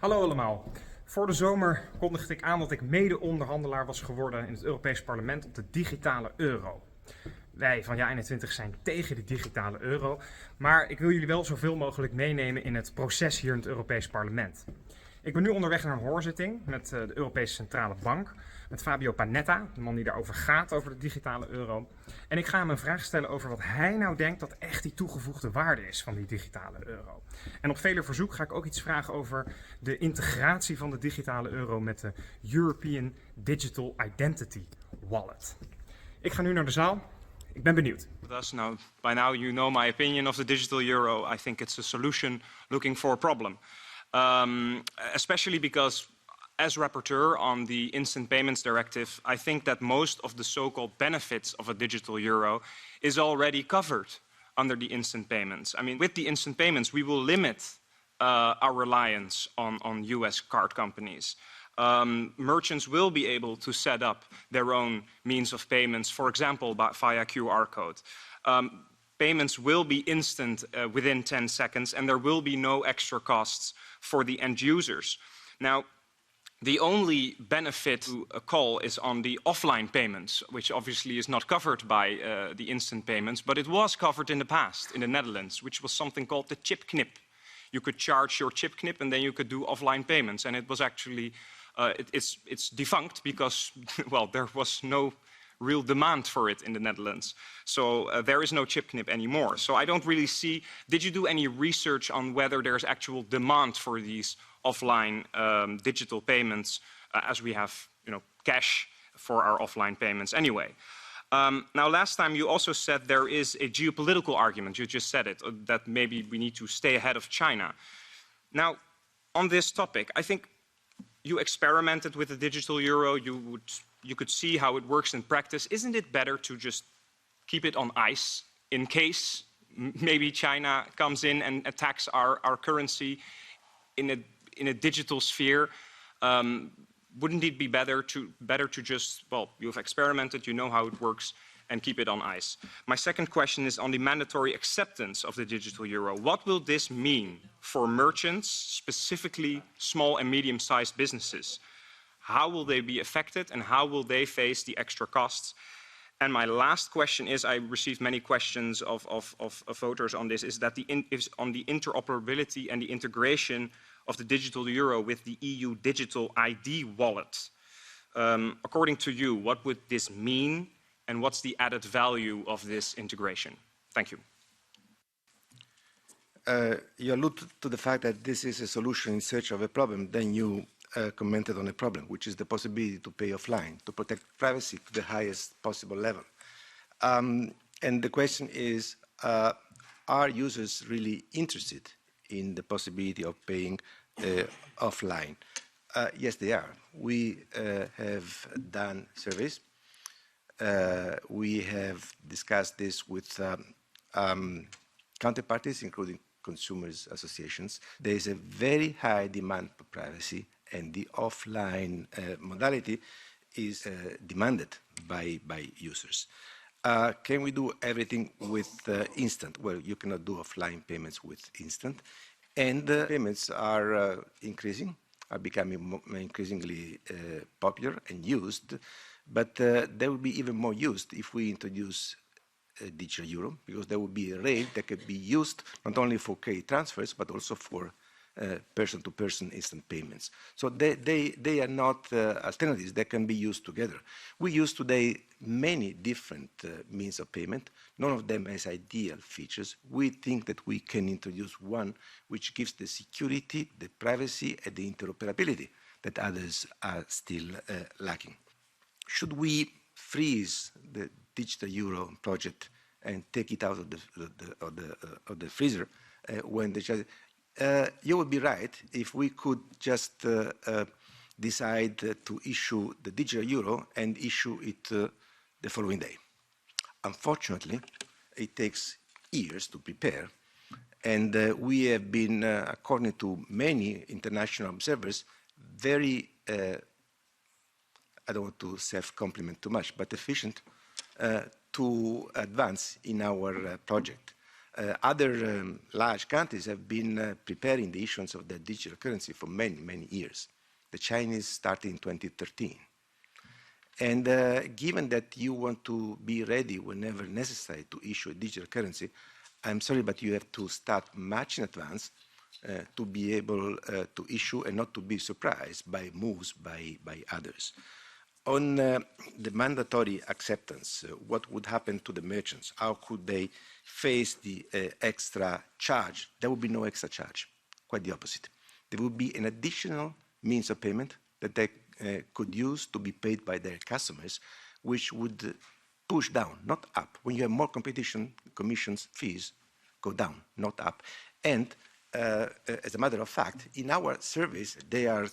Hallo allemaal. Voor de zomer kondigde ik aan dat ik mede-onderhandelaar was geworden in het Europees Parlement op de digitale euro. Wij van JA21 zijn tegen de digitale euro, maar ik wil jullie wel zoveel mogelijk meenemen in het proces hier in het Europees Parlement. Ik ben nu onderweg naar een hoorzitting met de Europese Centrale Bank, met Fabio Panetta, de man die daarover gaat, over de digitale euro. En ik ga hem een vraag stellen over wat hij nou denkt dat echt die toegevoegde waarde is van die digitale euro. En op vele verzoek ga ik ook iets vragen over de integratie van de digitale euro met de European Digital Identity Wallet. Ik ga nu naar de zaal. Ik ben benieuwd. Now, by now you know my opinion of the digital euro. I think it's a solution looking for a problem. Especially because as rapporteur on the Instant Payments Directive, I think that most of the so-called benefits of a digital euro is already covered under the instant payments. I mean, with the instant payments, we will limit our reliance on US card companies. Merchants will be able to set up their own means of payments, for example, via QR code. Payments will be instant within 10 seconds, and there will be no extra costs for the end users. Now, the only benefit to a call is on the offline payments, which obviously is not covered by the instant payments, but it was covered in the past in the Netherlands, which was something called the chipknip. You could charge your chipknip and then you could do offline payments, and it was actually it's defunct because, well, there was no real demand for it in the Netherlands. So there is no chipknip anymore. So I don't really see, did you do any research on whether there's actual demand for these offline digital payments as we have, cash for our offline payments anyway? Now, last time you also said there is a geopolitical argument, you just said it, that maybe we need to stay ahead of China. Now, on this topic, I think you experimented with the digital euro, you could see how it works in practice. Isn't it better to just keep it on ice in case maybe China comes in and attacks our currency in a digital sphere? Wouldn't it be better to just, well, you've experimented, you know how it works, and keep it on ice? My second question is on the mandatory acceptance of the digital euro. What will this mean for merchants, specifically small and medium-sized businesses? How will they be affected and how will they face the extra costs? And my last question is, I received many questions of voters on this, is that on the interoperability and the integration of the digital euro with the EU digital ID wallet. According to you, what would this mean and what's the added value of this integration? Thank you. You allude to the fact that this is a solution in search of a problem, then you commented on a problem, which is the possibility to pay offline, to protect privacy to the highest possible level. And the question is, are users really interested in the possibility of paying offline? Yes, they are. We have done surveys. We have discussed this with counterparties, including consumers associations. There is a very high demand for privacy, and the offline modality is demanded by users. Can we do everything with instant? Well, you cannot do offline payments with instant. And payments are increasing, are becoming increasingly popular and used, but they will be even more used if we introduce a digital euro, because there will be a rate that could be used not only for credit transfers, but also for person-to-person instant payments. So they are not alternatives that can be used together. We use today many different means of payment. None of them has ideal features. We think that we can introduce one which gives the security, the privacy, and the interoperability that others are still lacking. Should we freeze the digital euro project and take it out of the freezer when the you would be right if we could just decide to issue the digital euro and issue it the following day. Unfortunately, it takes years to prepare, and we have been, according to many international observers, very, I don't want to self-compliment too much, but efficient to advance in our project. Other large countries have been preparing the issuance of their digital currency for many, many years. The Chinese started in 2013. And given that you want to be ready whenever necessary to issue a digital currency, I'm sorry, but you have to start much in advance to be able to issue and not to be surprised by moves by others. On the mandatory acceptance, what would happen to the merchants? How could they face the extra charge? There would be no extra charge, quite the opposite. There would be an additional means of payment that they could use to be paid by their customers, which would push down, not up. When you have more competition, commissions, fees go down, not up. And as a matter of fact, in our surveys, they are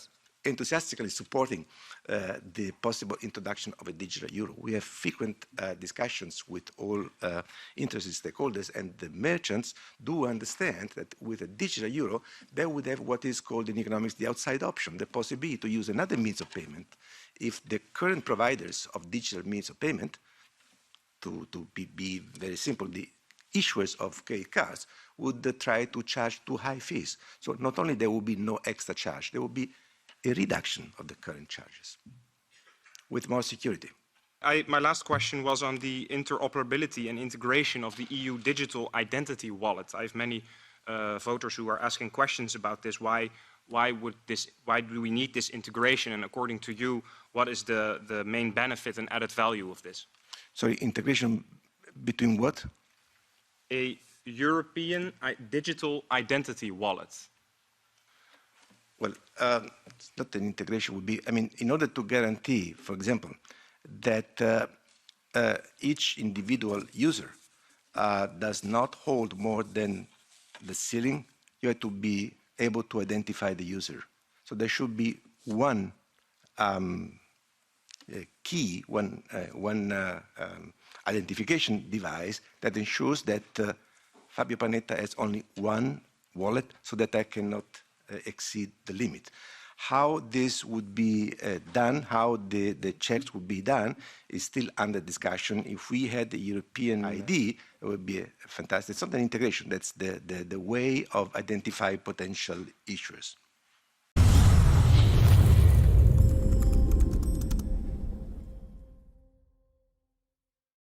enthusiastically supporting the possible introduction of a digital euro. We have frequent discussions with all interested stakeholders, and the merchants do understand that with a digital euro, they would have what is called in economics the outside option, the possibility to use another means of payment if the current providers of digital means of payment, to be very simple, the issuers of credit cards would try to charge too high fees. So not only there will be no extra charge, there will be a reduction of the current charges with more security. My last question was on the interoperability and integration of the EU digital identity wallet. I have many voters who are asking questions about this. Why do we need this integration? And according to you, what is the main benefit and added value of this? Sorry, integration between what? A European digital identity wallet. Well, it's not an integration would be, I mean, in order to guarantee, for example, that each individual user does not hold more than the ceiling, you have to be able to identify the user. So there should be one key, one identification device that ensures that Fabio Panetta has only one wallet so that I cannot exceed the limit. How this would be done, how the checks would be done, is still under discussion. If we had the European ID, it would be fantastic. It's not an integration, that's the way of identifying potential issuers.